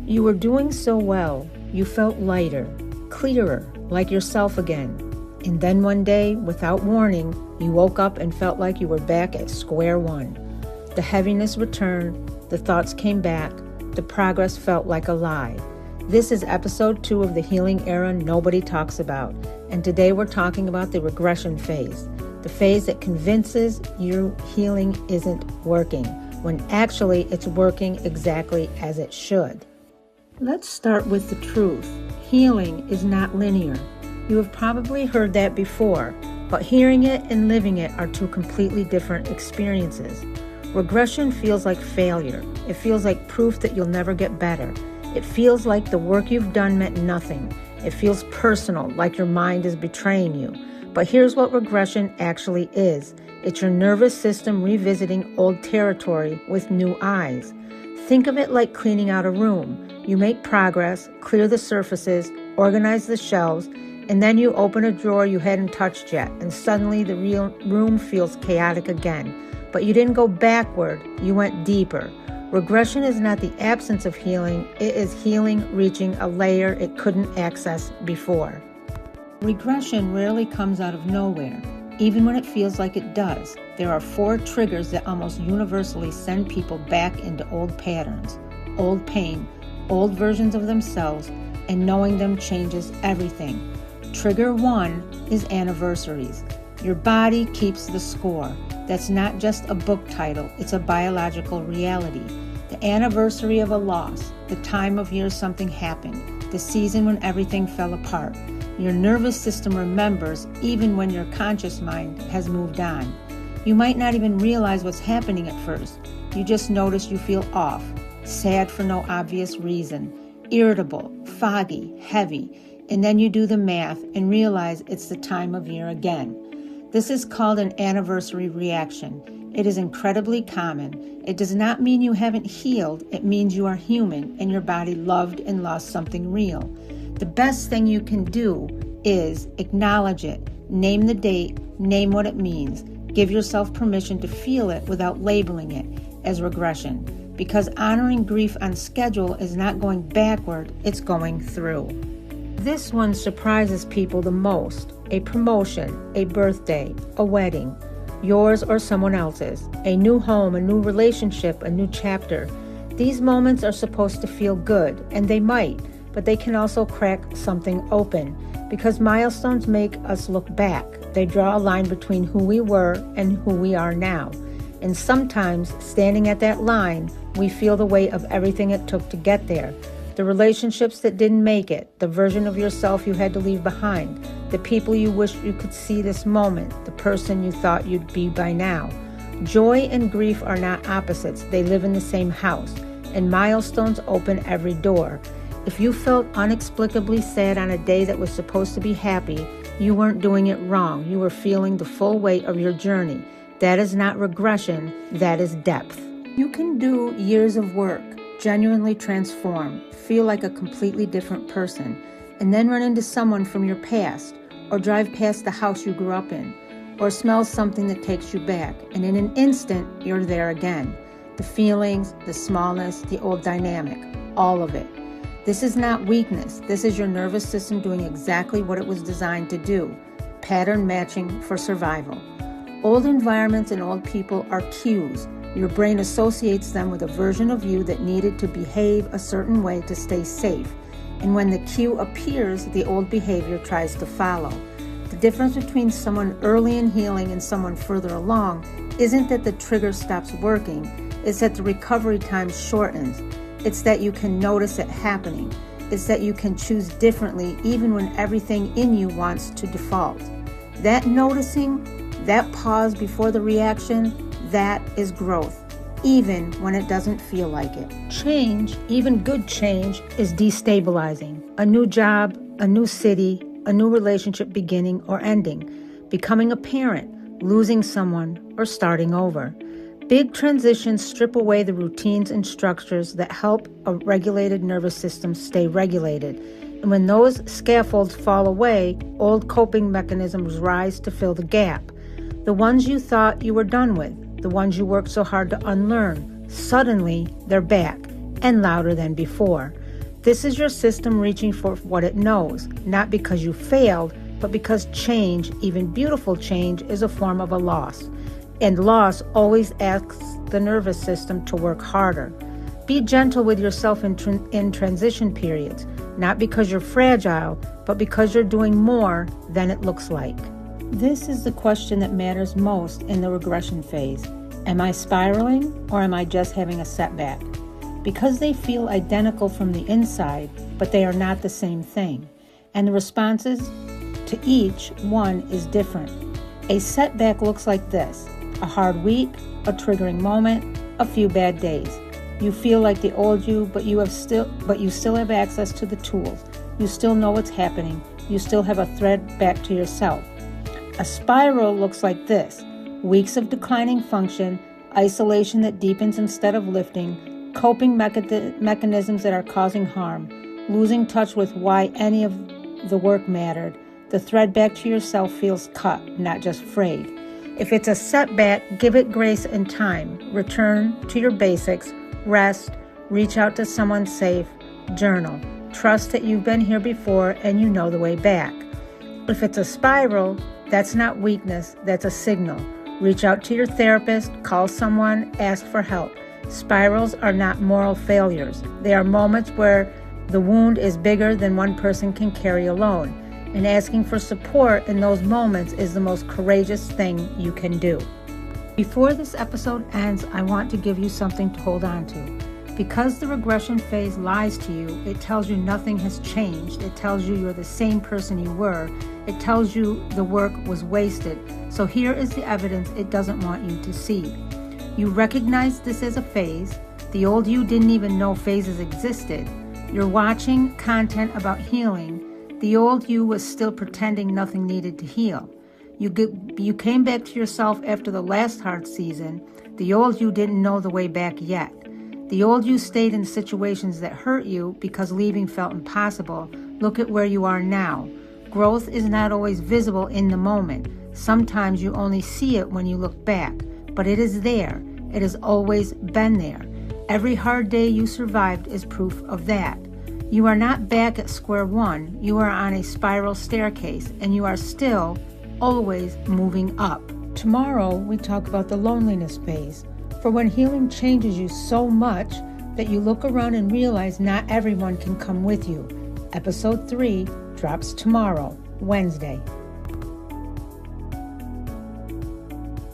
You were doing so well. You felt lighter, clearer, like yourself again. And then one day, without warning, you woke up and felt like you were back at square one. The heaviness returned, the thoughts came back, the progress felt like a lie. This is episode 2 of the healing era nobody talks about, and today we're talking about the regression phase, the phase that convinces you healing isn't working, when actually it's working exactly as it should. Let's start with the truth. Healing is not linear. You have probably heard that before, but hearing it and living it are two completely different experiences. Regression feels like failure. It feels like proof that you'll never get better. It feels like the work you've done meant nothing. It feels personal, like your mind is betraying you. But here's what regression actually is. It's your nervous system revisiting old territory with new eyes. Think of it like cleaning out a room. You make progress, clear the surfaces, organize the shelves, and then you open a drawer you hadn't touched yet, and suddenly the real room feels chaotic again. But you didn't go backward, you went deeper. Regression is not the absence of healing, it is healing reaching a layer it couldn't access before. Regression rarely comes out of nowhere, even when it feels like it does. There are 4 triggers that almost universally send people back into old patterns, old pain, old versions of themselves, and knowing them changes everything. Trigger 1 is anniversaries. Your body keeps the score. That's not just a book title, it's a biological reality. The anniversary of a loss, the time of year something happened, the season when everything fell apart. Your nervous system remembers even when your conscious mind has moved on. You might not even realize what's happening at first. You just notice you feel off, sad for no obvious reason, irritable, foggy, heavy, and then you do the math and realize it's the time of year again. This is called an anniversary reaction. It is incredibly common. It does not mean you haven't healed. It means you are human and your body loved and lost something real. The best thing you can do is acknowledge it, name the date, name what it means. Give yourself permission to feel it without labeling it as regression. Because honoring grief on schedule is not going backward, it's going through. This one surprises people the most. A promotion, a birthday, a wedding, yours or someone else's, a new home, a new relationship, a new chapter. These moments are supposed to feel good, and they might, but they can also crack something open because milestones make us look back. They draw a line between who we were and who we are now. And sometimes, standing at that line, we feel the weight of everything it took to get there. The relationships that didn't make it, the version of yourself you had to leave behind, the people you wished you could see this moment, the person you thought you'd be by now. Joy and grief are not opposites. They live in the same house, and milestones open every door. If you felt inexplicably sad on a day that was supposed to be happy, you weren't doing it wrong. You were feeling the full weight of your journey. That is not regression, that is depth. You can do years of work, genuinely transform, feel like a completely different person, and then run into someone from your past, or drive past the house you grew up in, or smell something that takes you back, and in an instant, you're there again. The feelings, the smallness, the old dynamic, all of it. This is not weakness. This is your nervous system doing exactly what it was designed to do, pattern matching for survival. Old environments and old people are cues. Your brain associates them with a version of you that needed to behave a certain way to stay safe. And when the cue appears, the old behavior tries to follow. The difference between someone early in healing and someone further along isn't that the trigger stops working, it's that the recovery time shortens. It's that you can notice it happening. It's that you can choose differently even when everything in you wants to default. That noticing, that pause before the reaction, that is growth, even when it doesn't feel like it. Change, even good change, is destabilizing. A new job, a new city, a new relationship beginning or ending, becoming a parent, losing someone, or starting over. Big transitions strip away the routines and structures that help a regulated nervous system stay regulated. And when those scaffolds fall away, old coping mechanisms rise to fill the gap. The ones you thought you were done with, the ones you worked so hard to unlearn, suddenly they're back and louder than before. This is your system reaching for what it knows, not because you failed, but because change, even beautiful change, is a form of a loss. And loss always asks the nervous system to work harder. Be gentle with yourself in transition periods, not because you're fragile, but because you're doing more than it looks like. This is the question that matters most in the regression phase. Am I spiraling, or am I just having a setback? Because they feel identical from the inside, but they are not the same thing. And the responses to each one is different. A setback looks like this: a hard week, a triggering moment, a few bad days. You feel like the old you, but you still have access to the tools. You still know what's happening. You still have a thread back to yourself. A spiral looks like this: weeks of declining function, isolation that deepens instead of lifting, coping mechanisms that are causing harm, losing touch with why any of the work mattered. The thread back to yourself feels cut, not just frayed. If it's a setback, give it grace and time. Return to your basics. Rest, reach out to someone safe, journal. Trust that you've been here before and you know the way back. If it's a spiral, that's not weakness, that's a signal. Reach out to your therapist, call someone, ask for help. Spirals are not moral failures. They are moments where the wound is bigger than one person can carry alone. And asking for support in those moments is the most courageous thing you can do. Before this episode ends, I want to give you something to hold on to. Because the regression phase lies to you, it tells you nothing has changed. It tells you you're the same person you were. It tells you the work was wasted. So here is the evidence it doesn't want you to see. You recognize this as a phase. The old you didn't even know phases existed. You're watching content about healing. The old you was still pretending nothing needed to heal. You came back to yourself after the last hard season. The old you didn't know the way back yet. The old you stayed in situations that hurt you because leaving felt impossible. Look at where you are now. Growth is not always visible in the moment. Sometimes you only see it when you look back, but it is there. It has always been there. Every hard day you survived is proof of that. You are not back at square one. You are on a spiral staircase, and you are still always moving up. Tomorrow, we talk about the loneliness phase. For when healing changes you so much that you look around and realize not everyone can come with you. Episode 3 drops tomorrow, Wednesday.